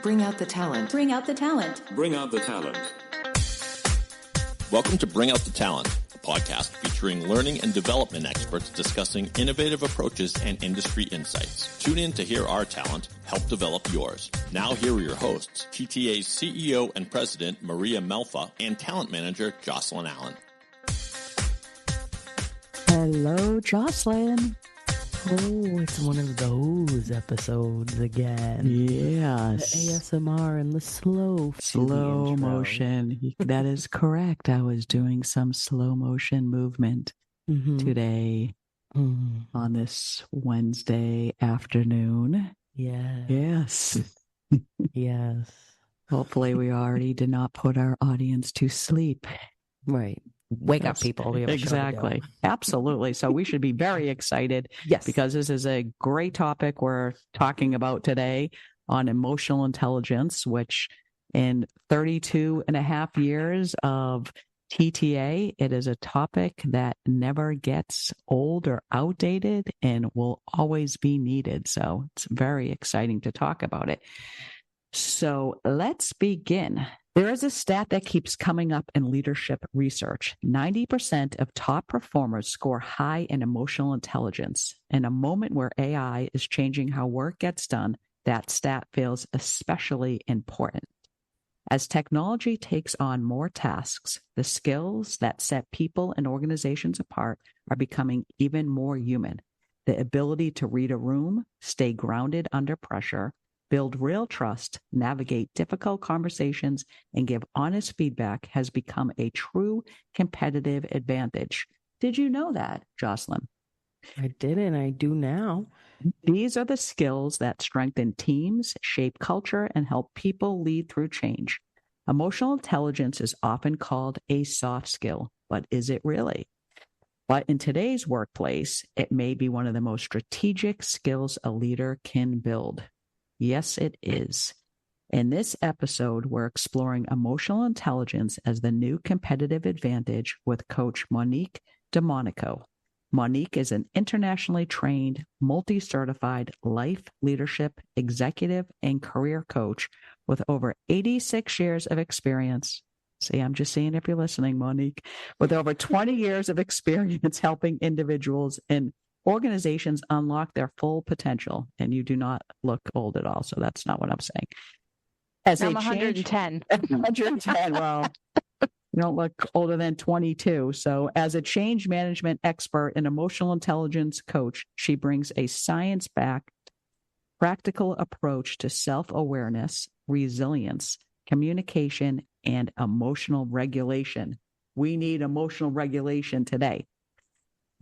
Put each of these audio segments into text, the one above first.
Bring out the talent. Bring out the talent. Bring out the talent. Welcome to Bring Out the Talent, a podcast featuring learning and development experts discussing innovative approaches and industry insights. Tune in to hear our talent help develop yours. Now here are your hosts, TTA's CEO and President Maria Melfa and Talent Manager Jocelyn Allen. Hello, Jocelyn. Oh, it's one of those episodes again. Yes. The ASMR and the slow motion. That is correct. I was doing some slow motion movement today on this Wednesday afternoon. Yes. Yes. Hopefully we already did not put our audience to sleep. Right. Wake up, people. We have exactly. Absolutely. So we should be very excited. Yes. Because this is a great topic we're talking about today on emotional intelligence, which in 32 and a half years of TTA, it is a topic that never gets old or outdated and will always be needed. So it's very exciting to talk about it. So let's begin. There is a stat that keeps coming up in leadership research. 90% of top performers score high in emotional intelligence. In a moment where AI is changing how work gets done, that stat feels especially important. As technology takes on more tasks, the skills that set people and organizations apart are becoming even more human. The ability to read a room, stay grounded under pressure, build real trust, navigate difficult conversations, and give honest feedback has become a true competitive advantage. Did you know that, Jocelyn? I didn't. I do now. These are the skills that strengthen teams, shape culture, and help people lead through change. Emotional intelligence is often called a soft skill, but is it really? But in today's workplace, it may be one of the most strategic skills a leader can build. Yes, it is. In this episode, we're exploring emotional intelligence as the new competitive advantage with Coach Monique DeMonaco. Monique is an internationally trained, multi-certified life, leadership, executive, and career coach with over 86 years of experience. See, I'm just seeing if you're listening, Monique. With over 20 years of experience helping individuals in organizations unlock their full potential, and you do not look old at all, so that's not what I'm saying. I'm 110. 110, well, you don't look older than 22. So as a change management expert and emotional intelligence coach, she brings a science-backed, practical approach to self-awareness, resilience, communication, and emotional regulation. We need emotional regulation today.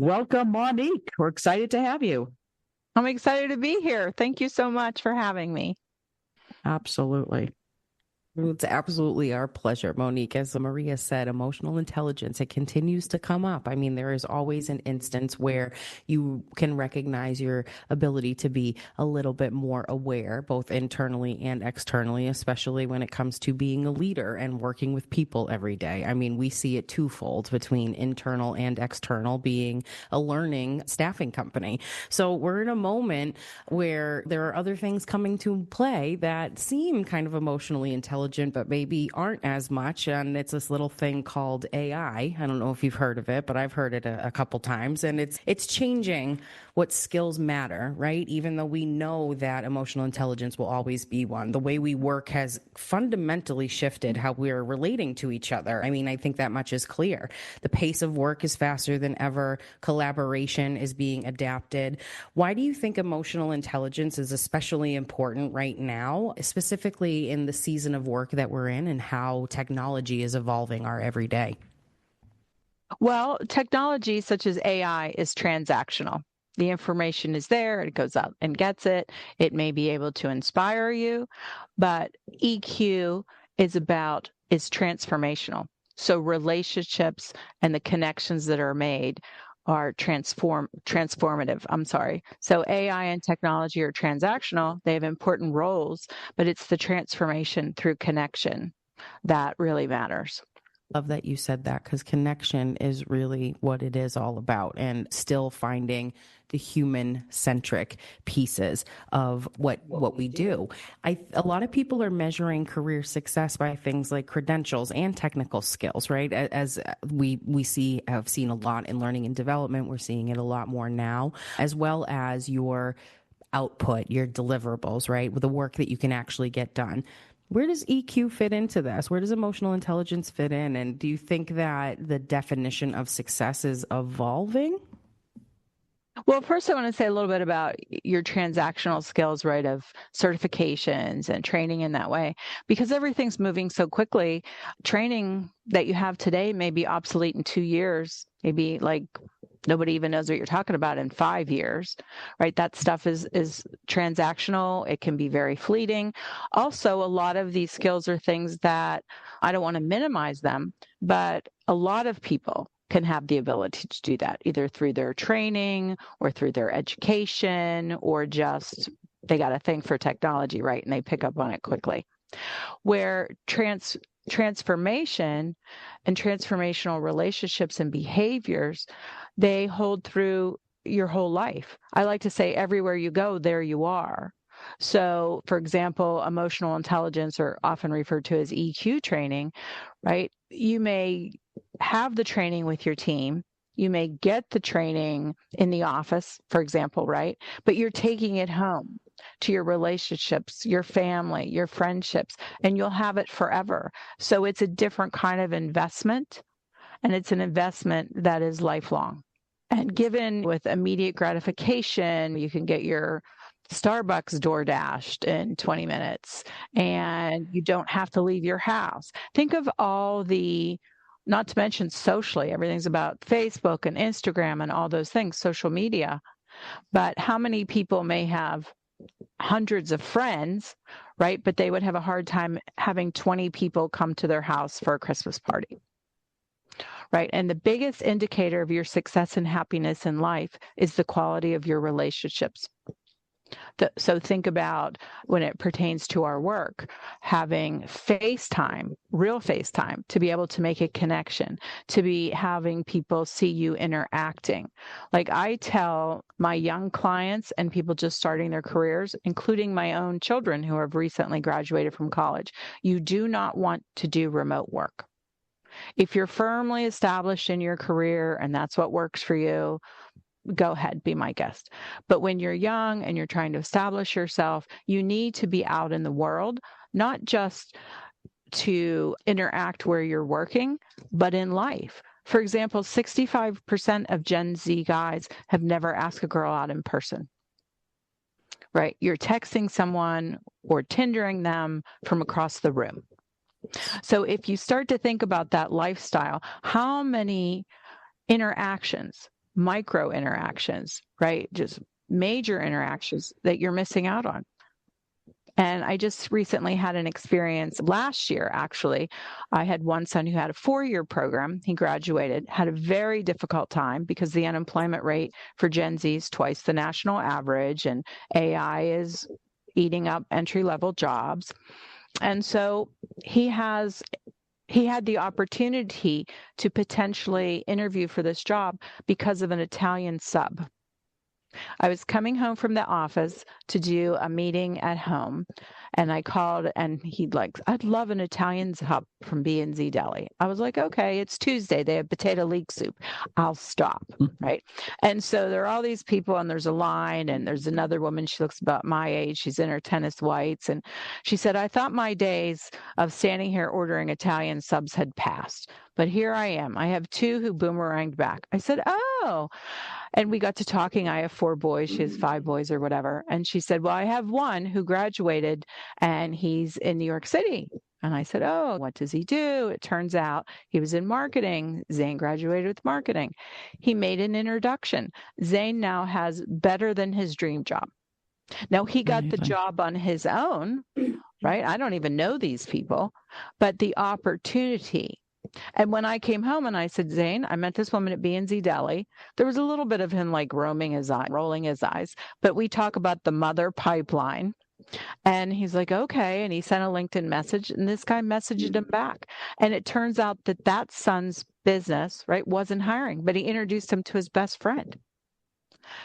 Welcome, Monique. We're excited to have you. I'm excited to be here. Thank you so much for having me. Absolutely. It's absolutely our pleasure, Monique. As Maria said, emotional intelligence, it continues to come up. I mean, there is always an instance where you can recognize your ability to be a little bit more aware, both internally and externally, especially when it comes to being a leader and working with people every day. I mean, we see it twofold between internal and external, being a learning staffing company. So we're in a moment where there are other things coming to play that seem kind of emotionally intelligent, but maybe aren't as much. And it's this little thing called AI. I don't know if you've heard of it, but I've heard it a couple times. And it's changing what skills matter, right? Even though we know that emotional intelligence will always be one. The way we work has fundamentally shifted how we're relating to each other. I mean, I think that much is clear. The pace of work is faster than ever. Collaboration is being adapted. Why do you think emotional intelligence is especially important right now, specifically in the season of work that we're in and how technology is evolving our everyday? Well, technology such as AI is transactional. The information is there, it goes out and gets it. It may be able to inspire you, but EQ is transformational. So relationships and the connections that are made are transformative. So AI and technology are transactional. They have important roles, but it's the transformation through connection that really matters. Love that you said that, because connection is really what it is all about, and still finding the human-centric pieces of what we do. A lot of people are measuring career success by things like credentials and technical skills, right? As we have seen a lot in learning and development. We're seeing it a lot more now, as well as your output, your deliverables, right? With the work that you can actually get done. Where does EQ fit into this? Where does emotional intelligence fit in? And do you think that the definition of success is evolving? Well, first I want to say a little bit about your transactional skills, right, of certifications and training in that way, because everything's moving so quickly. Training that you have today may be obsolete in 2 years, maybe like nobody even knows what you're talking about in 5 years, right? That stuff is transactional. It can be very fleeting. Also, a lot of these skills are things that I don't want to minimize them, but a lot of people can have the ability to do that, either through their training or through their education, or just they got a thing for technology, right? And they pick up on it quickly. Where transformation and transformational relationships and behaviors, they hold through your whole life. I like to say everywhere you go, there you are. So, for example, emotional intelligence, or often referred to as EQ training, right? You may have the training with your team. You may get the training in the office, for example, right? But you're taking it home to your relationships, your family, your friendships, and you'll have it forever. So it's a different kind of investment, and it's an investment that is lifelong. And given with immediate gratification, you can get your Starbucks door dashed in 20 minutes and you don't have to leave your house. Think of all the, not to mention socially, everything's about Facebook and Instagram and all those things, social media. But how many people may have hundreds of friends, right? But they would have a hard time having 20 people come to their house for a Christmas party, right? And the biggest indicator of your success and happiness in life is the quality of your relationships. So think about when it pertains to our work, having FaceTime, real FaceTime, to be able to make a connection, to be having people see you interacting. Like I tell my young clients and people just starting their careers, including my own children who have recently graduated from college, you do not want to do remote work. If you're firmly established in your career and that's what works for you, go ahead, be my guest. But when you're young and you're trying to establish yourself, you need to be out in the world, not just to interact where you're working, but in life. For example, 65% of Gen Z guys have never asked a girl out in person, right? You're texting someone or Tindering them from across the room. So if you start to think about that lifestyle, how many interactions, micro interactions, right? Just major interactions that you're missing out on. And I just recently had an experience last year, actually. I had one son who had a 4-year program. He graduated, had a very difficult time because the unemployment rate for Gen Z is twice the national average, and AI is eating up entry-level jobs. And so he had the opportunity to potentially interview for this job because of an Italian sub. I was coming home from the office to do a meeting at home, and I called, and he'd like, I'd love an Italian sub from B&Z Deli. I was like, okay, it's Tuesday. They have potato leek soup. I'll stop, right? And so there are all these people, and there's a line, and there's another woman. She looks about my age. She's in her tennis whites, and she said, I thought my days of standing here ordering Italian subs had passed, but here I am. I have 2 who boomeranged back. I said, oh. And we got to talking. I have 4 boys. She has 5 boys or whatever. And she said, well, I have one who graduated and he's in New York City. And I said, oh, what does he do? It turns out he was in marketing. Zane graduated with marketing. He made an introduction. Zane now has better than his dream job. Now, he got the job on his own, right? I don't even know these people, but the opportunity. And when I came home and I said, Zane, I met this woman at B&Z Deli. There was a little bit of him like rolling his eyes, but we talk about the mother pipeline, And he's like, okay. And he sent a LinkedIn message, and this guy messaged him back. And it turns out that son's business, right, wasn't hiring, but he introduced him to his best friend.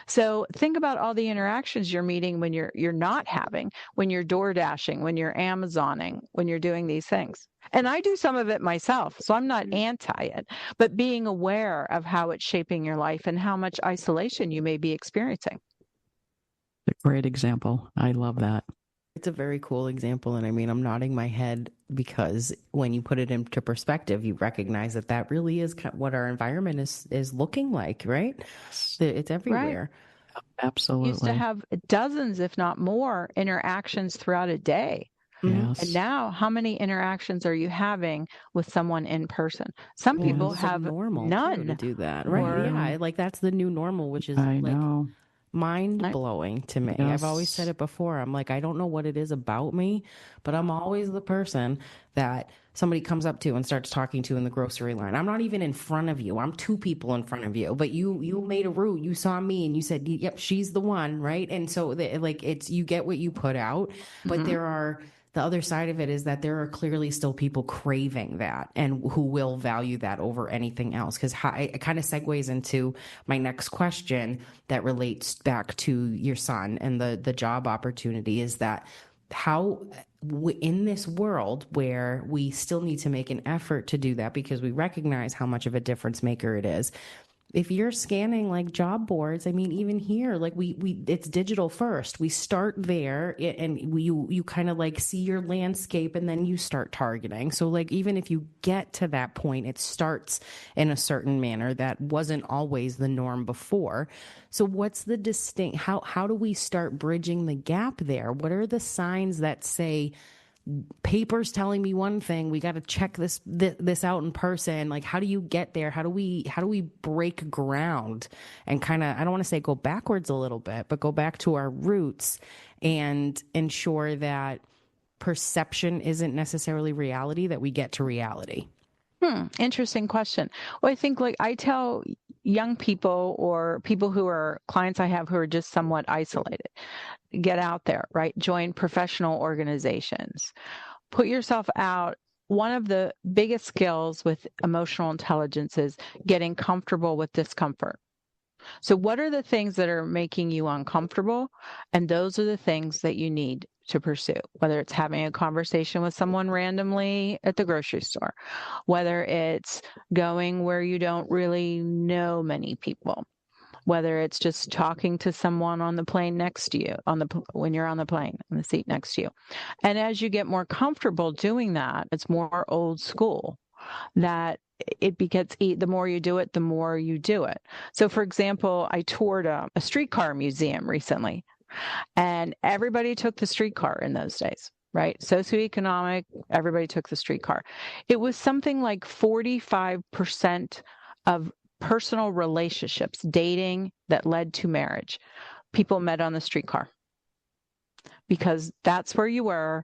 So think about all the interactions you're meeting when you're not having, when you're door dashing, when you're Amazoning, when you're doing these things. And I do some of it myself, so I'm not anti it, but being aware of how it's shaping your life and how much isolation you may be experiencing. A great example. I love that. It's a very cool example. And I mean, I'm nodding my head because when you put it into perspective, you recognize that really is what our environment is looking like, right? It's everywhere. Right. Absolutely. You used to have dozens, if not more, interactions throughout a day. Yes. And now, how many interactions are you having with someone in person? Some people have normal none to do that, right? Yeah, like that's the new normal, which is I know. mind-blowing to me. Yes. I've always said it before. I'm like, I don't know what it is about me, but I'm always the person that somebody comes up to and starts talking to in the grocery line. I'm not even in front of you. I'm 2 people in front of you, but you made a route. You saw me and you said, yep, she's the one, right? And so it's you get what you put out, but there are the other side of it is that there are clearly still people craving that and who will value that over anything else. Because it kind of segues into my next question that relates back to your son and the job opportunity is that how in this world where we still need to make an effort to do that because we recognize how much of a difference maker it is. If you're scanning like job boards, I mean, even here, like it's digital first. We start there and you kind of like see your landscape and then you start targeting. So like, even if you get to that point, it starts in a certain manner that wasn't always the norm before. So what's the distinct, how do we start bridging the gap there? What are the signs that say, paper's telling me one thing, we got to check this out in person? Like, how do you get there? How do we break ground and kind of, I don't want to say go backwards a little bit, but go back to our roots and ensure that perception isn't necessarily reality, that we get to reality? Interesting question. Well, I think like I tell young people or people who are clients I have who are just somewhat isolated, get out there, right? Join professional organizations. Put yourself out. One of the biggest skills with emotional intelligence is getting comfortable with discomfort. So what are the things that are making you uncomfortable? And those are the things that you need to pursue, whether it's having a conversation with someone randomly at the grocery store, whether it's going where you don't really know many people, whether it's just talking to someone on the plane next to you, when you're on the plane, in the seat next to you. And as you get more comfortable doing that, it's more old school, that it gets, the more you do it, the more you do it. So for example, I toured a streetcar museum recently, and everybody took the streetcar in those days, right? Socioeconomic, everybody took the streetcar. It was something like 45% of personal relationships, dating that led to marriage, people met on the streetcar, because that's where you were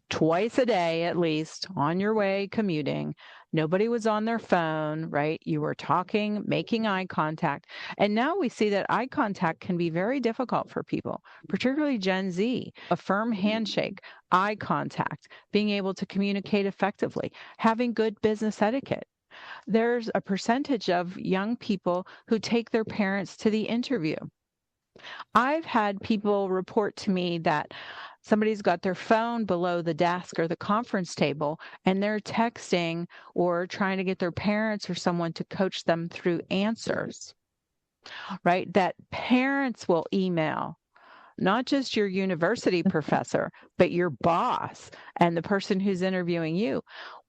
twice a day, at least, on your way commuting. Nobody was on their phone, right? You were talking, making eye contact. And now we see that eye contact can be very difficult for people, particularly Gen Z. A firm handshake, eye contact, being able to communicate effectively, having good business etiquette. There's a percentage of young people who take their parents to the interview. I've had people report to me that somebody's got their phone below the desk or the conference table, and they're texting or trying to get their parents or someone to coach them through answers, right? That parents will email not just your university professor, but your boss and the person who's interviewing you.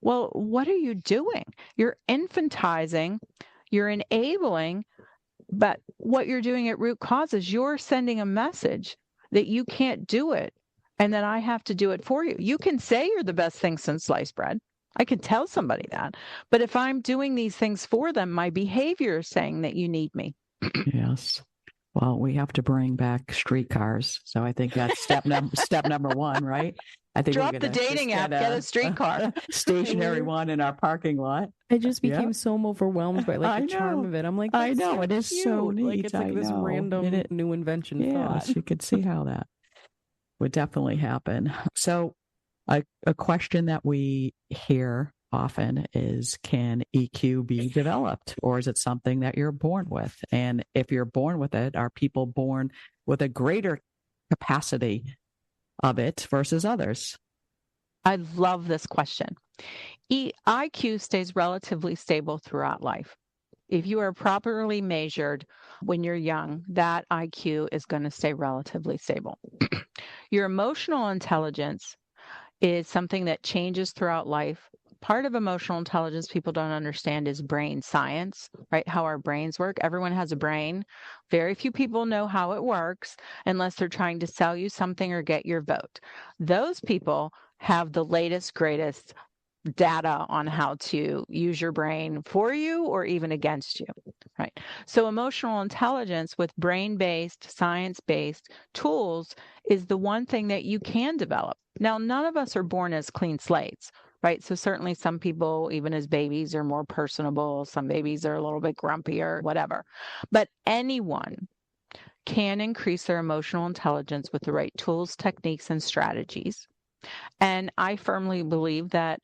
Well, what are you doing? You're infantizing, you're enabling, but what you're doing at root cause is you're sending a message that you can't do it, and then I have to do it for you. You can say you're the best thing since sliced bread. I can tell somebody that. But if I'm doing these things for them, my behavior is saying that you need me. Yes. Well, we have to bring back streetcars. So I think that's step number one, right? I think drop the dating app, get a streetcar, stationary one in our parking lot. I just became so overwhelmed by the charm of it. I'm like, I know, it is cute. so neat. Like it's like this random new invention. Yes, you could see how that. would definitely happen. So a question that we hear often is, can EQ be developed, or is it something that you're born with? And if you're born with it, are people born with a greater capacity of it versus others? I love this question. IQ stays relatively stable throughout life. If you are properly measured when you're young, that IQ is going to stay relatively stable. Your emotional intelligence is something that changes throughout life. Part of emotional intelligence people don't understand is brain science, right? How our brains work. Everyone has a brain. Very few people know how it works unless they're trying to sell you something or get your vote. Those people have the latest, greatest data on how to use your brain for you or even against you, right? So emotional intelligence with brain-based, science-based tools is the one thing that you can develop. Now, none of us are born as clean slates, right? So certainly some people, even as babies, are more personable. Some babies are a little bit grumpier, whatever. But anyone can increase their emotional intelligence with the right tools, techniques, and strategies. And I firmly believe that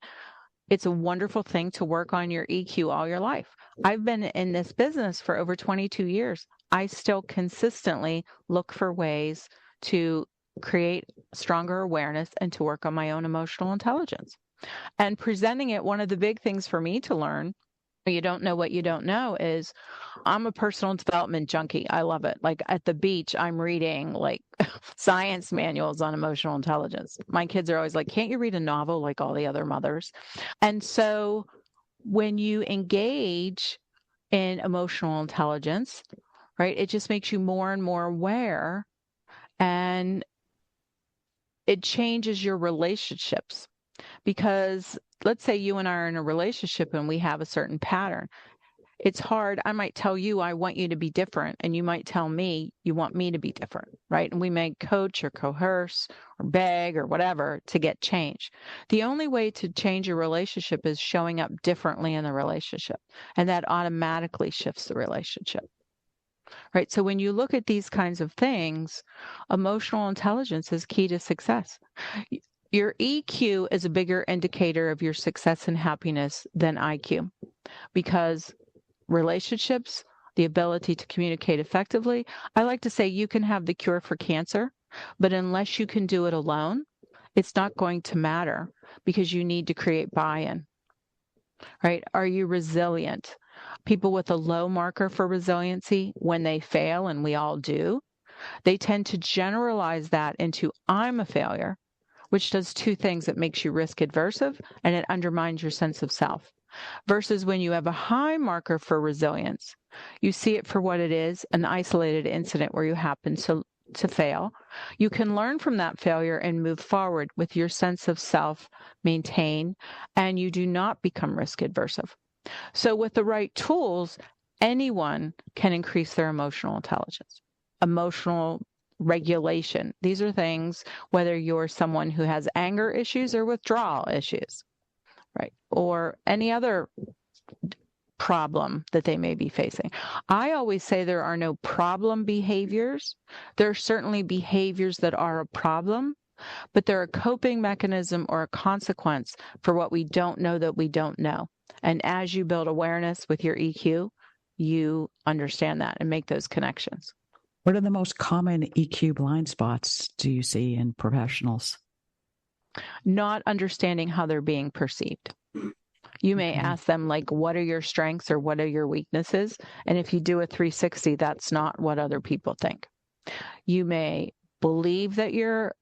it's a wonderful thing to work on your EQ all your life. I've been in this business for over 22 years. I still consistently look for ways to create stronger awareness and to work on my own emotional intelligence. And presenting it, one of the big things for me to learn, you don't know what you don't know, is I'm a personal development junkie. I love it. Like at the beach, I'm reading like science manuals on emotional intelligence. My kids are always like, can't you read a novel like all the other mothers? And so when you engage in emotional intelligence, right, it just makes you more and more aware, and it changes your relationships. Because let's say you and I are in a relationship and we have a certain pattern. It's hard. I might tell you, I want you to be different. And you might tell me, you want me to be different, right? And we may coach or coerce or beg or whatever to get change. The only way to change a relationship is showing up differently in the relationship. And that automatically shifts the relationship, right? So when you look at these kinds of things, emotional intelligence is key to success. Your EQ is a bigger indicator of your success and happiness than IQ, because relationships, the ability to communicate effectively. I like to say you can have the cure for cancer, but unless you can do it alone, it's not going to matter, because you need to create buy-in, right? Are you resilient? People with a low marker for resiliency, when they fail, and we all do, they tend to generalize that into I'm a failure, which does two things. It makes you risk aversive and it undermines your sense of self. Versus when you have a high marker for resilience, you see it for what it is, an isolated incident where you happen to fail. You can learn from that failure and move forward with your sense of self maintained, and you do not become risk aversive. So with the right tools, anyone can increase their emotional intelligence. Emotional regulation. These are things, whether you're someone who has anger issues or withdrawal issues, right? Or any other problem that they may be facing. I always say there are no problem behaviors. There are certainly behaviors that are a problem, but they're a coping mechanism or a consequence for what we don't know that we don't know. And as you build awareness with your EQ, you understand that and make those connections. What are the most common EQ blind spots do you see in professionals? Not understanding how they're being perceived. You may ask them, like, what are your strengths or what are your weaknesses? And if you do a 360, that's not what other people think. You may believe that you're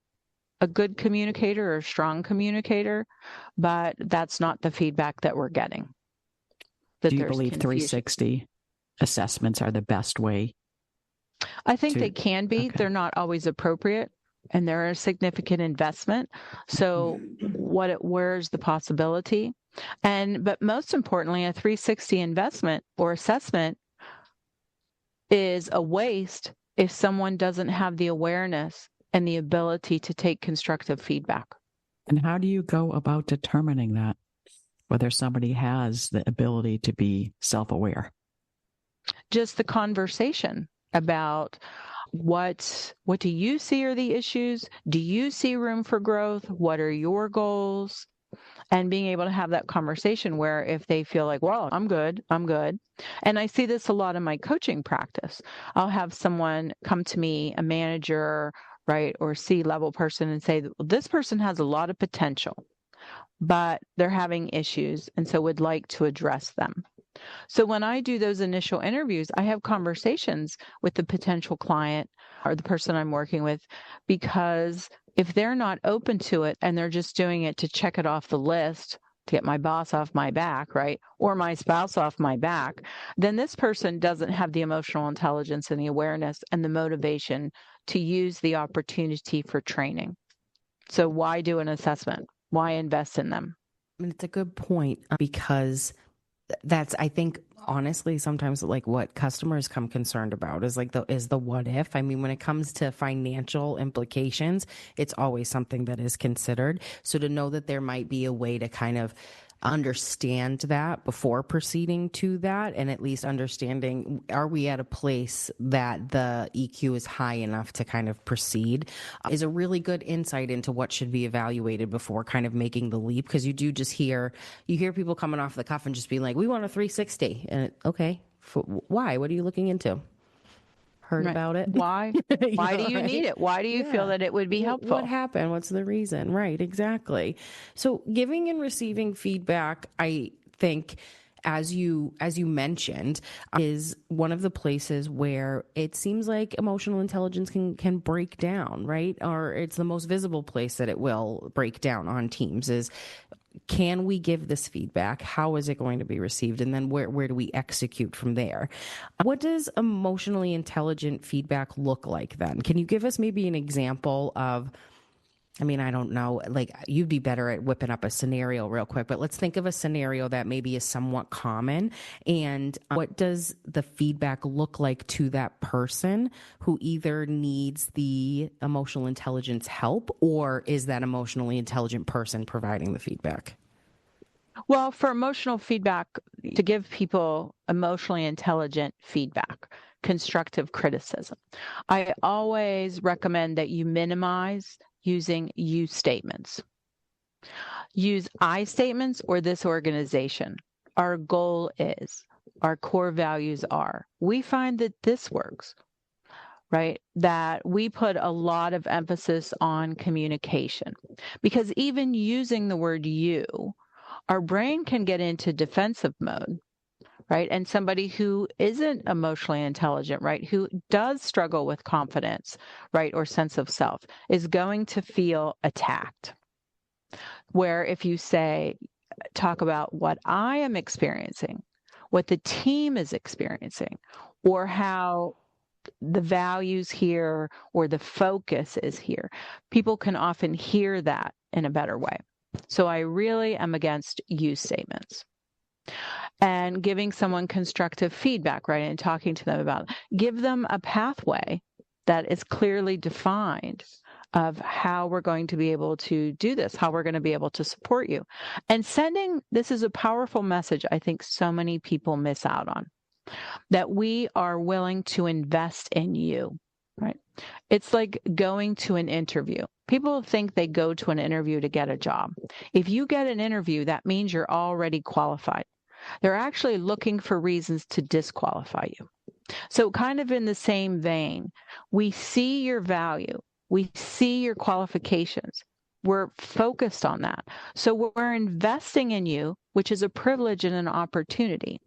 a good communicator or a strong communicator, but that's not the feedback that we're getting. Do you believe 360 assessments are the best way? I think they can be. Okay. They're not always appropriate, and they're a significant investment. So where's the possibility? But most importantly, a 360 investment or assessment is a waste if someone doesn't have the awareness and the ability to take constructive feedback. And how do you go about determining that, whether somebody has the ability to be self-aware? Just the conversation. about what do you see are the issues? Do you see room for growth? What are your goals? And being able to have that conversation where if they feel like, well, I'm good. And I see this a lot in my coaching practice. I'll have someone come to me, a manager, right, or C-level person, and say, well, this person has a lot of potential, but they're having issues and so would like to address them. So when I do those initial interviews, I have conversations with the potential client or the person I'm working with, because if they're not open to it and they're just doing it to check it off the list, to get my boss off my back, right, or my spouse off my back, then this person doesn't have the emotional intelligence and the awareness and the motivation to use the opportunity for training. So why do an assessment? Why invest in them? And it's a good point, because that's, I think, honestly, sometimes like what customers come concerned about is like the what if. I mean, when it comes to financial implications, it's always something that is considered. So to know that there might be a way to kind of understand that before proceeding to that, and at least understanding, are we at a place that the EQ is high enough to kind of proceed, is a really good insight into what should be evaluated before kind of making the leap. Because you do just hear people coming off the cuff and just being like, we want a 360. And okay, why? What are you looking into? Heard right. about it? Why? Why do you need it? Why do you feel that it would be helpful? What happened? What's the reason? Right, exactly. So giving and receiving feedback, I think, as you mentioned, is one of the places where it seems like emotional intelligence can break down, right? Or it's the most visible place that it will break down on teams is, can we give this feedback? How is it going to be received? And then where do we execute from there? What does emotionally intelligent feedback look like then? Can you give us maybe an example of, I mean, I don't know, like you'd be better at whipping up a scenario real quick, but let's think of a scenario that maybe is somewhat common. And what does the feedback look like to that person who either needs the emotional intelligence help, or is that emotionally intelligent person providing the feedback? Well, for emotional feedback, to give people emotionally intelligent feedback, constructive criticism, I always recommend that you minimize using you statements. Use I statements or this organization. Our goal is, our core values are. We find that this works, right? That we put a lot of emphasis on communication, because even using the word you, our brain can get into defensive mode, right? And somebody who isn't emotionally intelligent, right, who does struggle with confidence, right, or sense of self, is going to feel attacked. Where if you say, talk about what I am experiencing, what the team is experiencing, or how the values here or the focus is here, people can often hear that in a better way. So I really am against you statements. And giving someone constructive feedback, right, and talking to them about it. Give them a pathway that is clearly defined of how we're going to be able to do this, how we're going to be able to support you. And this is a powerful message I think so many people miss out on, that we are willing to invest in you, right? It's like going to an interview. People think they go to an interview to get a job. If you get an interview, that means you're already qualified. They're actually looking for reasons to disqualify you. So kind of in the same vein, we see your value. We see your qualifications. We're focused on that. So we're investing in you, which is a privilege and an opportunity,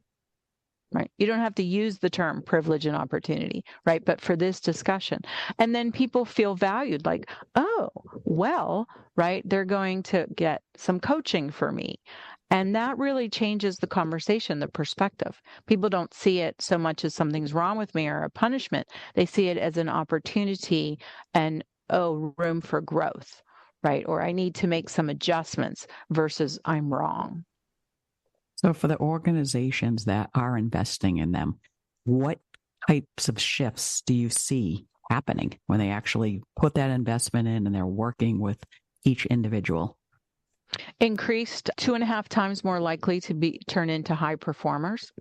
right? You don't have to use the term privilege and opportunity, right? But for this discussion. And then people feel valued, like, oh, well, right, they're going to get some coaching for me. And that really changes the conversation, the perspective. People don't see it so much as something's wrong with me or a punishment. They see it as an opportunity and, oh, room for growth, right? Or I need to make some adjustments versus I'm wrong. So for the organizations that are investing in them, what types of shifts do you see happening when they actually put that investment in and they're working with each individual? Increased 2.5 times more likely to turn into high performers,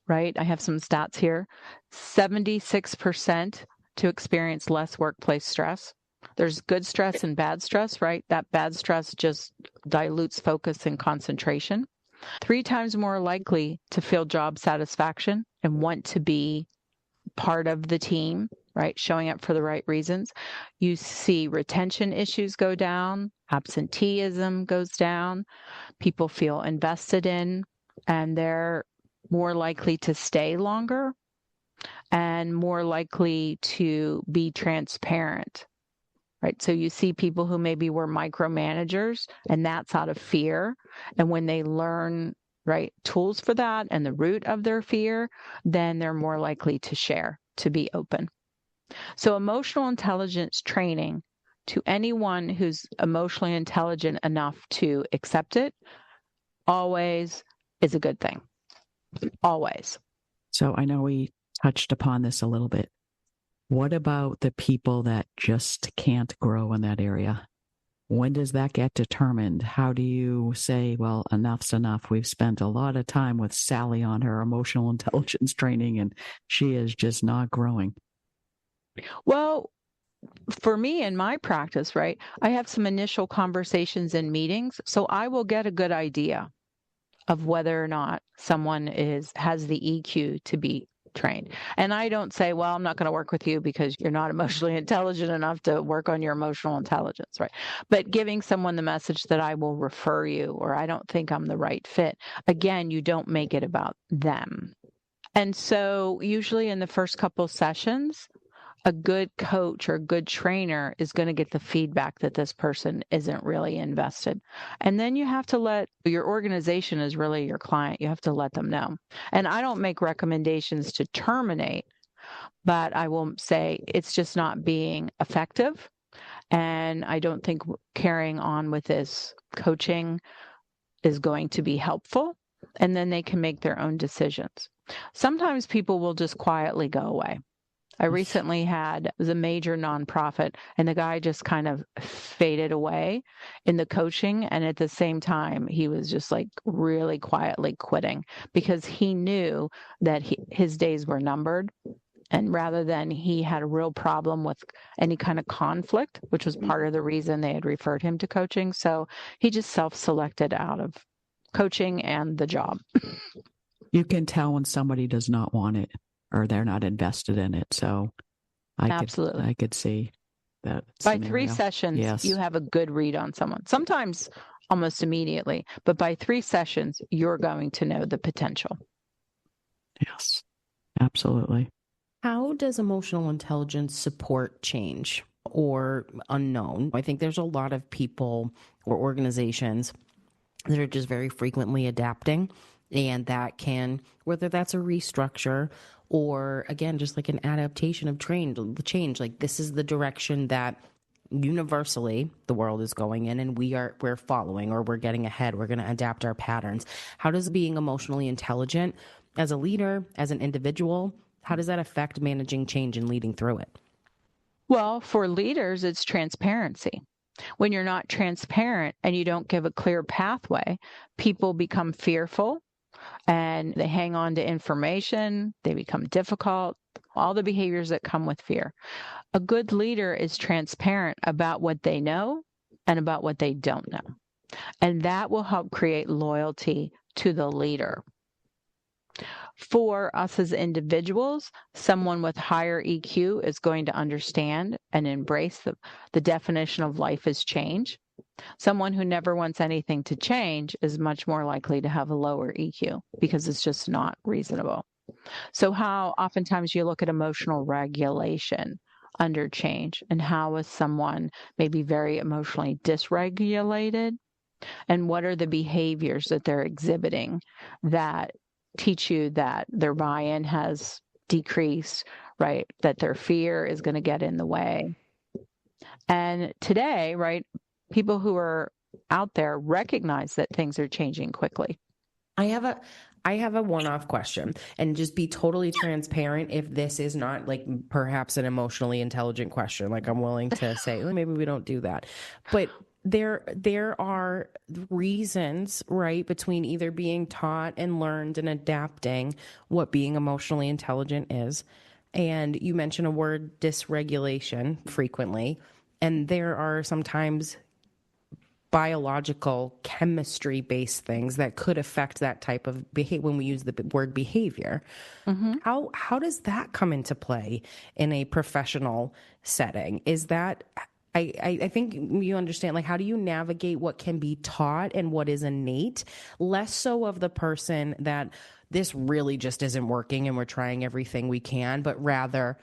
right? I have some stats here. 76% to experience less workplace stress. There's good stress and bad stress, right? That bad stress just dilutes focus and concentration. 3 times more likely to feel job satisfaction and want to be part of the team, right? Showing up for the right reasons. You see retention issues go down, absenteeism goes down, people feel invested in, and they're more likely to stay longer and more likely to be transparent, right? So you see people who maybe were micromanagers, and that's out of fear. And when they learn, right, tools for that and the root of their fear, then they're more likely to share, to be open. So emotional intelligence training to anyone who's emotionally intelligent enough to accept it always is a good thing. Always. So I know we touched upon this a little bit. What about the people that just can't grow in that area? When does that get determined? How do you say, well, enough's enough? We've spent a lot of time with Sally on her emotional intelligence training, and she is just not growing. Well, for me in my practice, right, I have some initial conversations and meetings, so I will get a good idea of whether or not someone has the EQ to be trained. And I don't say, well, I'm not going to work with you because you're not emotionally intelligent enough to work on your emotional intelligence, right? But giving someone the message that I will refer you, or I don't think I'm the right fit. Again, you don't make it about them. And so usually in the first couple sessions, a good coach or a good trainer is going to get the feedback that this person isn't really invested. And then you have to let your organization is really your client. You have to let them know. And I don't make recommendations to terminate, but I will say it's just not being effective. And I don't think carrying on with this coaching is going to be helpful. And then they can make their own decisions. Sometimes people will just quietly go away. I recently it was a major nonprofit, and the guy just kind of faded away in the coaching. And at the same time, he was just like really quietly quitting because he knew that his days were numbered. And rather than he had a real problem with any kind of conflict, which was part of the reason they had referred him to coaching. So he just self-selected out of coaching and the job. You can tell when somebody does not want it, or they're not invested in it. So I could see that by 3 sessions, yes. You have a good read on someone. Sometimes almost immediately, but by 3 sessions, you're going to know the potential. Yes, absolutely. How does emotional intelligence support change or unknown? I think there's a lot of people or organizations that are just very frequently adapting, and that can, whether that's a restructure or again, just like an adaptation of change, like this is the direction that universally the world is going in, and we're following, or we're getting ahead. We're going to adapt our patterns. How does being emotionally intelligent as a leader, as an individual, how does that affect managing change and leading through it? Well, for leaders, it's transparency. When you're not transparent and you don't give a clear pathway, people become fearful. And they hang on to information, they become difficult, all the behaviors that come with fear. A good leader is transparent about what they know and about what they don't know. And that will help create loyalty to the leader. For us as individuals, someone with higher EQ is going to understand and embrace the definition of life as change. Someone who never wants anything to change is much more likely to have a lower EQ because it's just not reasonable. So how oftentimes you look at emotional regulation under change, and how is someone maybe very emotionally dysregulated, and what are the behaviors that they're exhibiting that teach you that their buy-in has decreased, right? That their fear is going to get in the way. And today, right, people who are out there recognize that things are changing quickly. I have a one-off question, and just be totally transparent if this is not like perhaps an emotionally intelligent question. Like I'm willing to say, maybe we don't do that. But there are reasons, right, between either being taught and learned and adapting what being emotionally intelligent is. And you mention a word, dysregulation, frequently. And there are sometimes biological, chemistry-based things that could affect that type of behavior when we use the word behavior. Mm-hmm. How does that come into play in a professional setting? Is that, I think you understand, like, how do you navigate what can be taught and what is innate? Less so of the person that this really just isn't working and we're trying everything we can, but rather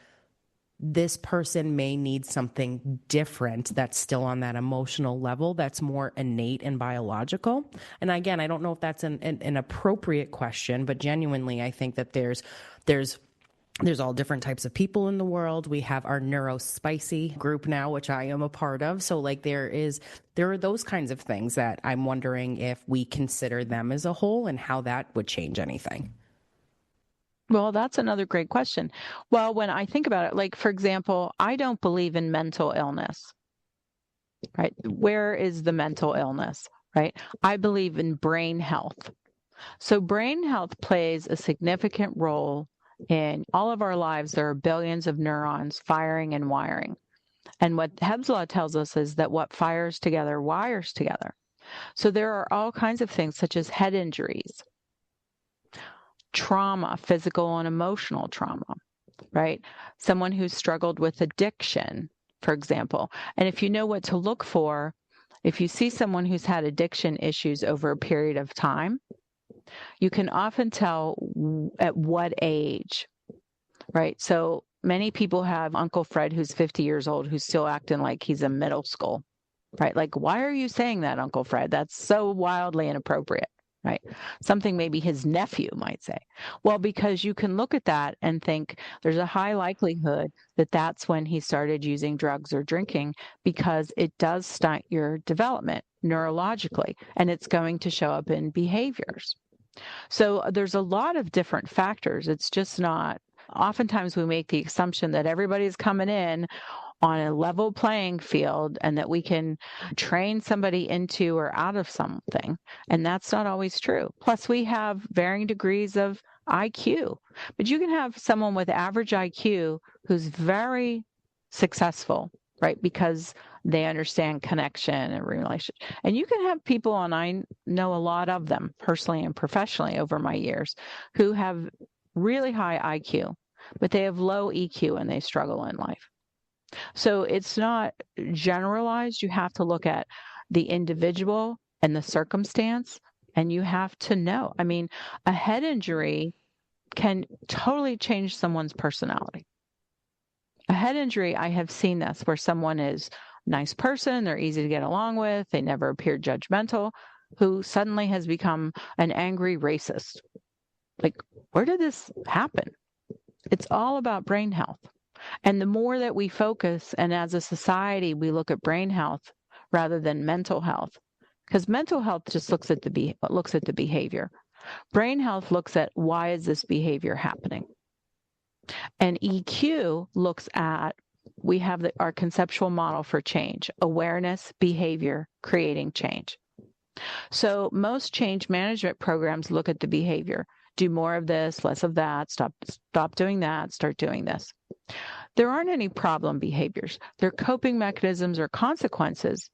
this person may need something different that's still on that emotional level that's more innate and biological. And again, I don't know if that's an appropriate question, but genuinely, I think that there's all different types of people in the world. We have our neurospicy group now, which I am a part of. So like there are those kinds of things that I'm wondering if we consider them as a whole and how that would change anything. Well, that's another great question. Well, when I think about it, like, for example, I don't believe in mental illness, right? Where is the mental illness, right? I believe in brain health. So brain health plays a significant role in all of our lives. There are billions of neurons firing and wiring. And what Hebb's law tells us is that what fires together wires together. So there are all kinds of things such as head injuries, trauma, physical and emotional trauma, right? Someone who's struggled with addiction, for example. And if you know what to look for, if you see someone who's had addiction issues over a period of time, you can often tell at what age, right? So many people have Uncle Fred who's 50 years old who's still acting like he's in middle school, right? Like, why are you saying that, Uncle Fred? That's so wildly inappropriate. Right? Something maybe his nephew might say. Well, because you can look at that and think there's a high likelihood that that's when he started using drugs or drinking, because it does stunt your development neurologically, and it's going to show up in behaviors. So there's a lot of different factors. It's just not, oftentimes we make the assumption that everybody's coming in on a level playing field and that we can train somebody into or out of something. And that's not always true. Plus, we have varying degrees of IQ. But you can have someone with average IQ who's very successful, right? Because they understand connection and relationship. And you can have people, and I know a lot of them personally and professionally over my years, who have really high IQ, but they have low EQ and they struggle in life. So it's not generalized. You have to look at the individual and the circumstance, and you have to know. I mean, a head injury can totally change someone's personality. A head injury, I have seen this, where someone is a nice person, they're easy to get along with, they never appeared judgmental, who suddenly has become an angry racist. Like, where did this happen? It's all about brain health. And the more that we focus, and as a society, we look at brain health rather than mental health, because mental health just looks at the behavior. Brain health looks at, why is this behavior happening? And EQ looks at, we have our conceptual model for change: awareness, behavior, creating change. So most change management programs look at the behavior. Do more of this, less of that, stop doing that, start doing this. There aren't any problem behaviors. They're coping mechanisms or consequences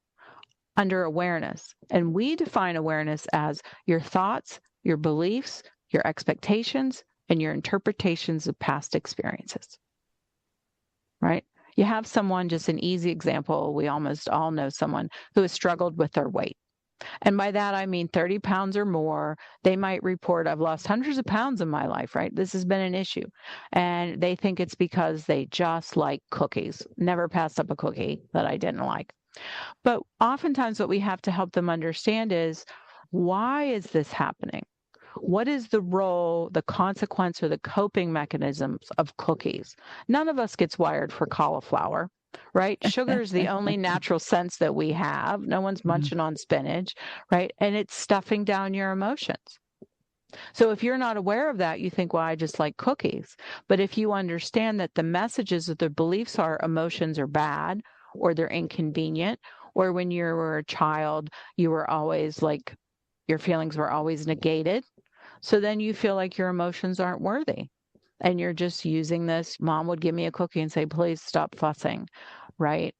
under awareness. And we define awareness as your thoughts, your beliefs, your expectations, and your interpretations of past experiences. Right? You have someone, just an easy example, we almost all know someone who has struggled with their weight. And by that, I mean 30 pounds or more. They might report, I've lost hundreds of pounds in my life, right? This has been an issue. And they think it's because they just like cookies. Never passed up a cookie that I didn't like. But oftentimes what we have to help them understand is, why is this happening? What is the role, the consequence, or the coping mechanisms of cookies? None of us gets wired for cauliflower. Right? Sugar is the only natural sense that we have. No one's munching on spinach, right? And it's stuffing down your emotions. So if you're not aware of that, you think, well, I just like cookies. But if you understand that the messages of the beliefs are emotions are bad, or they're inconvenient, Or when you were a child, you were always like, your feelings were always negated. So then you feel like your emotions aren't worthy. And you're just using this. Mom would give me a cookie and say, please stop fussing, right?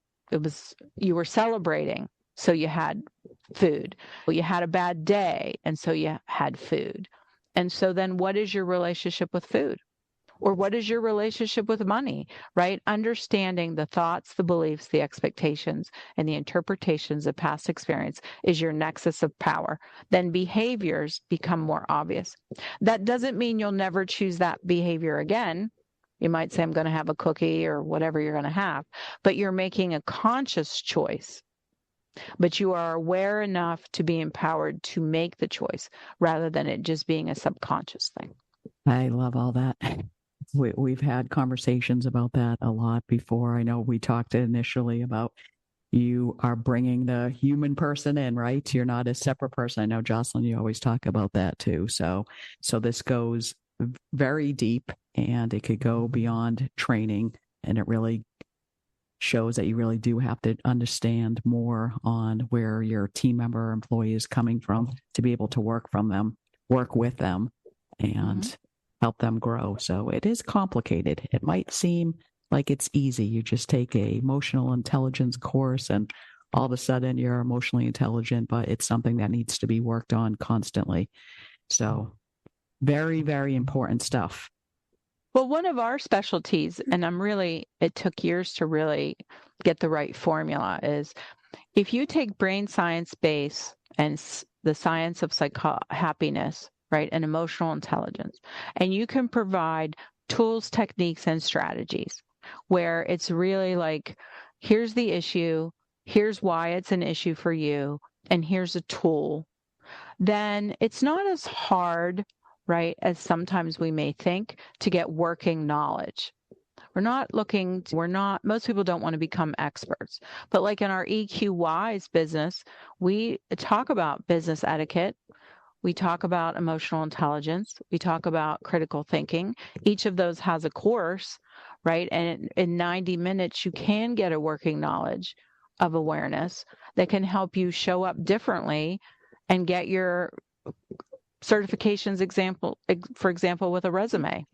You were celebrating. So you had food. Well, you had a bad day. And so you had food. And so then what is your relationship with food? Or what is your relationship with money, right? Understanding the thoughts, the beliefs, the expectations, and the interpretations of past experience is your nexus of power. Then behaviors become more obvious. That doesn't mean you'll never choose that behavior again. You might say, I'm going to have a cookie or whatever you're going to have, but you're making a conscious choice. But you are aware enough to be empowered to make the choice rather than it just being a subconscious thing. I love all that. We've had conversations about that a lot before. I know we talked initially about you are bringing the human person in, right? You're not a separate person. I know, Jocelyn, you always talk about that too. So this goes very deep, and it could go beyond training, and it really shows that you really do have to understand more on where your team member or employee is coming from to be able to work with them, and help them grow. So it is complicated. It might seem like it's easy. You just take a emotional intelligence course and all of a sudden you're emotionally intelligent, but it's something that needs to be worked on constantly. So very, very important stuff. Well, one of our specialties, and it took years to really get the right formula, is if you take brain science base and the science of happiness, right, and emotional intelligence, and you can provide tools, techniques, and strategies where it's really like, here's the issue, here's why it's an issue for you, and here's a tool, then it's not as hard, right, as sometimes we may think to get working knowledge. Most people don't want to become experts, but like in our EQWise business, we talk about business etiquette. We talk about emotional intelligence. We talk about critical thinking. Each of those has a course, right? And in 90 minutes, you can get a working knowledge of awareness that can help you show up differently and get your certifications for example, with a resume,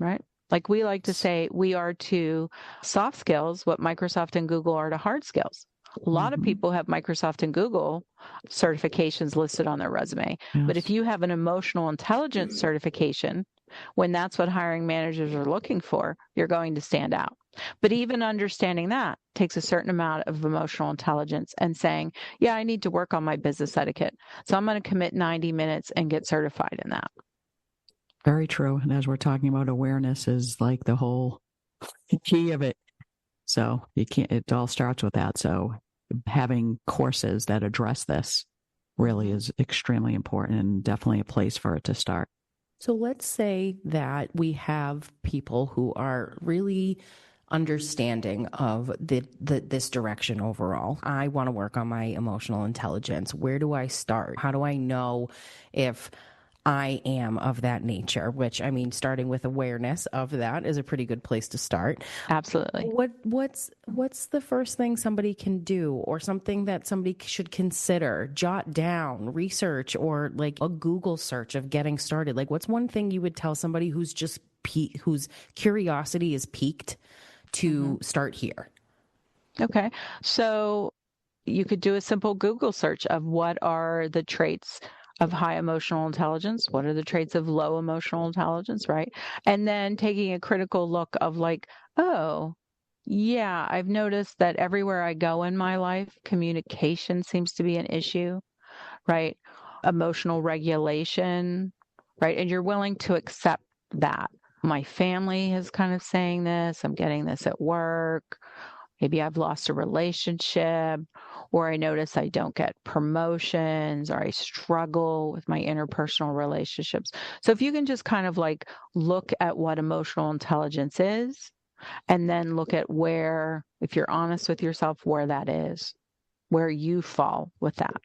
right? Like we like to say, we are to soft skills what Microsoft and Google are to hard skills. A lot of people have Microsoft and Google certifications listed on their resume. Yes. But if you have an emotional intelligence certification, when that's what hiring managers are looking for, you're going to stand out. But even understanding that takes a certain amount of emotional intelligence and saying, yeah, I need to work on my business etiquette. So I'm going to commit 90 minutes and get certified in that. Very true. And as we're talking about, awareness is like the whole key of it. So it all starts with that. So having courses that address this really is extremely important, and definitely a place for it to start. So let's say that we have people who are really understanding of this direction overall. I want to work on my emotional intelligence. Where do I start? How do I know if I am of that nature? Which, I mean, starting with awareness of that is a pretty good place to start. Absolutely. What's the first thing somebody can do, or something that somebody should consider, jot down, research, or like a Google search of getting started? Like, what's one thing you would tell somebody whose curiosity is piqued to start here? Okay. So you could do a simple Google search of what are the traits of high emotional intelligence, what are the traits of low emotional intelligence, right? And then taking a critical look of like, oh, yeah, I've noticed that everywhere I go in my life, communication seems to be an issue, right? Emotional regulation, right? And you're willing to accept that. My family is kind of saying this, I'm getting this at work. Maybe I've lost a relationship, or I notice I don't get promotions, or I struggle with my interpersonal relationships. So if you can just kind of like look at what emotional intelligence is, and then look at where, if you're honest with yourself, where that is, where you fall with that,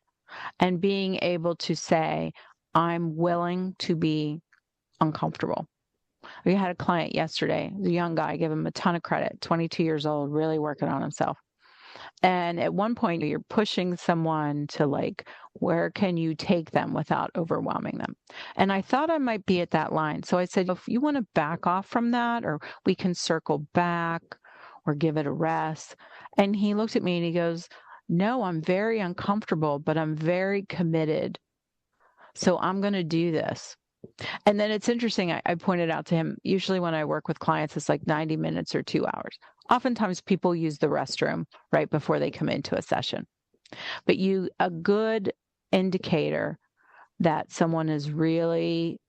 and being able to say, I'm willing to be uncomfortable. We had a client yesterday, a young guy, give him a ton of credit, 22 years old, really working on himself. And at one point, you're pushing someone to like, where can you take them without overwhelming them? And I thought I might be at that line. So I said, if you want to back off from that, or we can circle back or give it a rest. And he looked at me and he goes, no, I'm very uncomfortable, but I'm very committed. So I'm going to do this. And then it's interesting. I pointed out to him, usually when I work with clients, it's like 90 minutes or 2 hours. Oftentimes people use the restroom right before they come into a session. But a good indicator that someone is really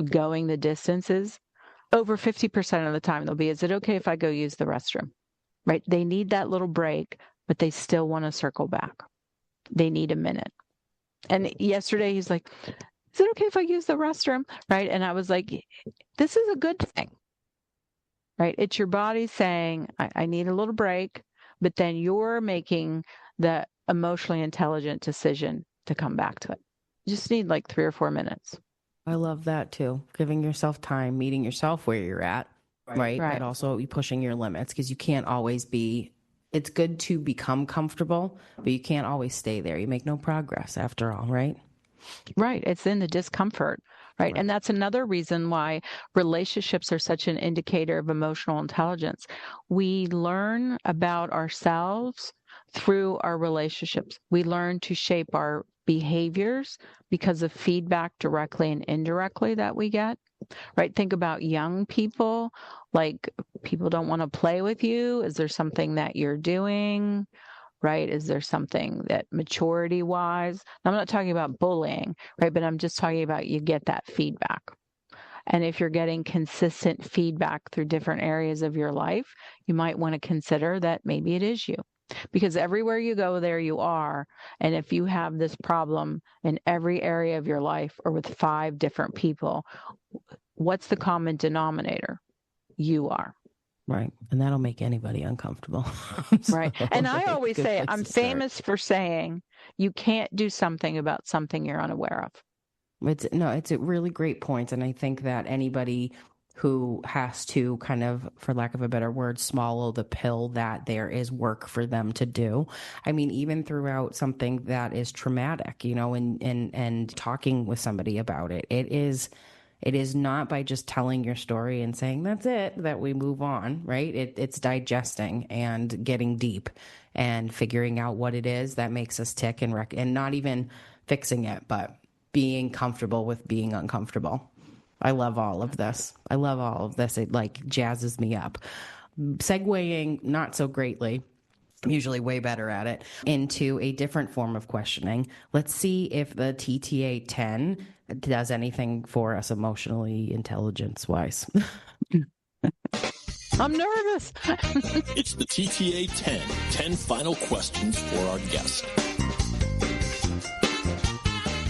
going the distances, over 50% of the time they'll be, is it okay if I go use the restroom? Right? They need that little break, but they still want to circle back. They need a minute. And yesterday he's like, is it okay if I use the restroom? Right? And I was like, this is a good thing. Right? It's your body saying, I need a little break, but then you're making the emotionally intelligent decision to come back to it. You just need like 3 or 4 minutes. I love that too. Giving yourself time, meeting yourself where you're at, right? But also pushing your limits, because you can't always be, it's good to become comfortable, but you can't always stay there. You make no progress after all, right? Right. It's in the discomfort. Right. And that's another reason why relationships are such an indicator of emotional intelligence. We learn about ourselves through our relationships. We learn to shape our behaviors because of feedback directly and indirectly that we get. Right. Think about young people, like people don't want to play with you. Is there something that you're doing? Right? Is there something that maturity wise? I'm not talking about bullying, right? But I'm just talking about you get that feedback. And if you're getting consistent feedback through different areas of your life, you might want to consider that maybe it is you. Because everywhere you go, there you are. And if you have this problem in every area of your life or with 5 different people, what's the common denominator? You are. Right. And that'll make anybody uncomfortable. Right. And I always say, I'm famous for saying you can't do something about something you're unaware of. It's a really great point. And I think that anybody who has to kind of, for lack of a better word, swallow the pill that there is work for them to do. I mean, even throughout something that is traumatic, and talking with somebody about it, it is not by just telling your story and saying that's it that we move on, right? It's digesting and getting deep and figuring out what it is that makes us tick and not even fixing it, but being comfortable with being uncomfortable. I love all of this. It like jazzes me up. Segueing not so greatly, usually way better at it, into a different form of questioning. Let's see if the TTA 10 does anything for us emotionally intelligence-wise. I'm nervous. It's the TTA 10 final questions for our guest.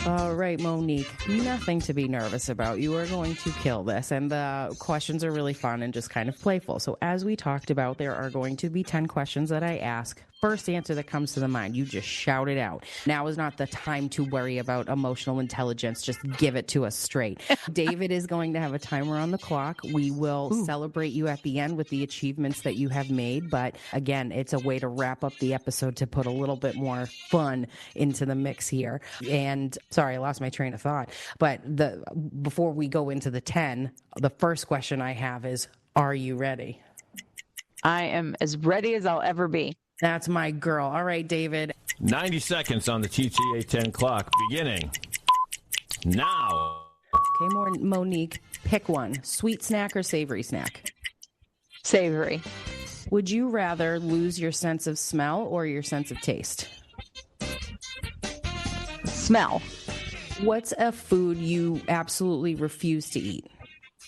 All right, Monique, nothing to be nervous about. You are going to kill this. And the questions are really fun and just kind of playful. So as we talked about, there are going to be 10 questions that I ask. First answer that comes to the mind, you just shout it out. Now is not the time to worry about emotional intelligence. Just give it to us straight. David is going to have a timer on the clock. We will celebrate you at the end with the achievements that you have made. But again, it's a way to wrap up the episode to put a little bit more fun into the mix here. And sorry, I lost my train of thought. But before we go into the 10, the first question I have is, are you ready? I am as ready as I'll ever be. That's my girl. All right, David. 90 seconds on the TTA 10 clock, beginning now. Okay, Monique, pick one. Sweet snack or savory snack? Savory. Would you rather lose your sense of smell or your sense of taste? Smell. What's a food you absolutely refuse to eat?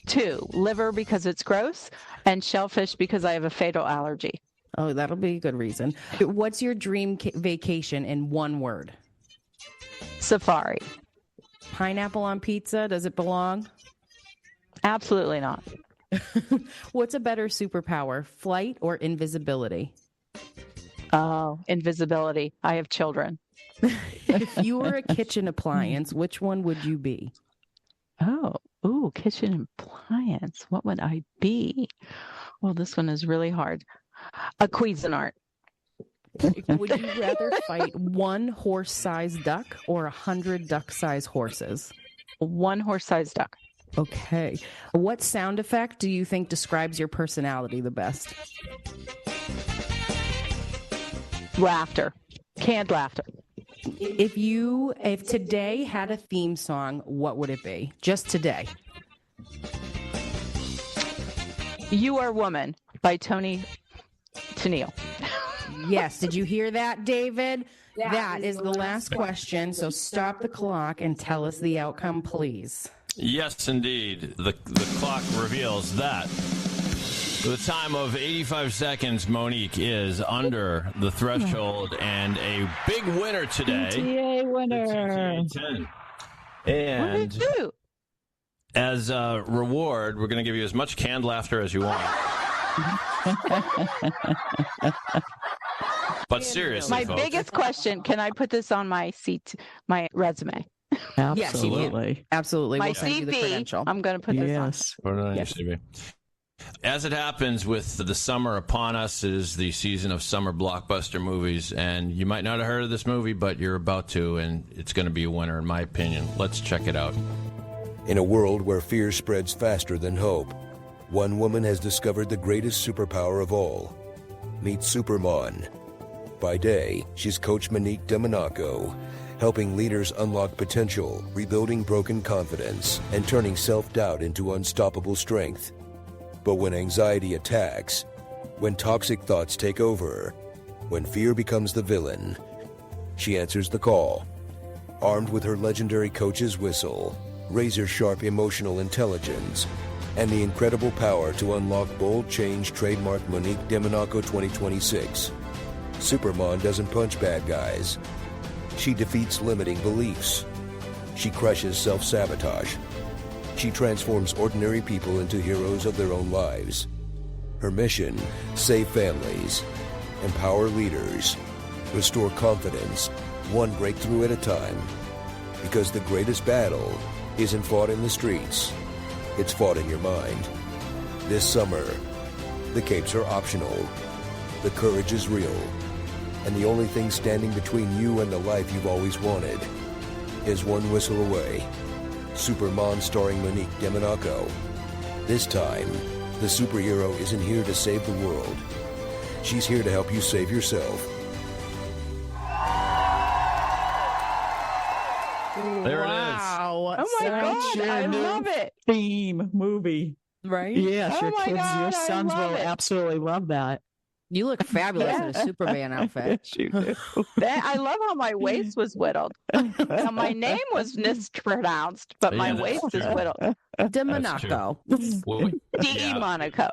2, liver because it's gross, and shellfish because I have a fatal allergy. Oh, that'll be a good reason. What's your dream vacation in one word? Safari. Pineapple on pizza, does it belong? Absolutely not. What's a better superpower, flight or invisibility? Oh, invisibility. I have children. If you were a kitchen appliance, which one would you be? Kitchen appliance. What would I be? Well, this one is really hard. A Cuisinart. Would you rather fight one horse-sized duck or 100 duck-sized horses? One horse-sized duck. Okay. What sound effect do you think describes your personality the best? Laughter. Canned laughter. If today had a theme song, what would it be? Just today. You Are Woman by Tony Tennille. Yes. Did you hear that, David? That is the last question. So stop the clock and tell us the outcome, please. Yes, indeed. The clock reveals that the time of 85 seconds, Monique is under the threshold, and a big winner today. TTA winner. The TTA 10. And Woo-hoo. as a reward, we're going to give you as much canned laughter as you want. But seriously, My folks, biggest question, can I put this on my my resume? Absolutely. Yes, you can. Absolutely. My We'll send you the CV, credential. I'm going to put this on. Yes. put it on your Yes. CV. As it happens with the summer upon us, it is the season of summer blockbuster movies, and you might not have heard of this movie, but you're about to, and it's going to be a winner, in my opinion. Let's check it out. In a world where fear spreads faster than hope, one woman has discovered the greatest superpower of all. Meet Supermon. By day, she's Coach Monique DeMonaco, helping leaders unlock potential, rebuilding broken confidence, and turning self-doubt into unstoppable strength. But when anxiety attacks, when toxic thoughts take over, when fear becomes the villain, she answers the call. Armed with her legendary coach's whistle, razor-sharp emotional intelligence, and the incredible power to unlock bold change trademark Monique DeMonaco 2026, Supermon doesn't punch bad guys. She defeats limiting beliefs. She crushes self-sabotage. She transforms ordinary people into heroes of their own lives. Her mission: save families, empower leaders, restore confidence, one breakthrough at a time. Because the greatest battle isn't fought in the streets, it's fought in your mind. This summer, the capes are optional, the courage is real, and the only thing standing between you and the life you've always wanted is one whistle away. Supermon starring Monique DeMonaco. This time, the superhero isn't here to save the world. She's here to help you save yourself. There Wow. Oh my Such God, a I new love it. Theme movie. Right? Yes, Oh your my kids, God, your I sons love will it. absolutely love that. You look fabulous in a Superman outfit. Yes, you do. I love how my waist was whittled. Now, my name was mispronounced, but my Yeah, that's waist is true. whittled. DeMonaco. Well, D.E. yeah, Monaco.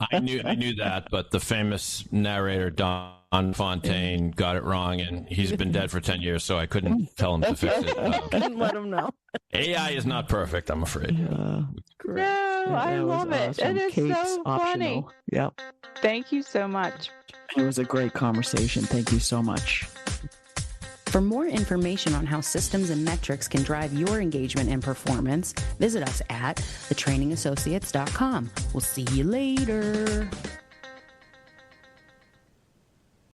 I knew that, but the famous narrator Don Fontaine got it wrong, and he's been dead for 10 years, so I couldn't tell him to fix it. Couldn't let him know. AI is not perfect, I'm afraid. No, I That was love it. awesome. It is Capes so funny. optional. Yep. Thank you so much. It was a great conversation. Thank you so much. For more information on how systems and metrics can drive your engagement and performance, visit us at thetrainingassociates.com. We'll see you later.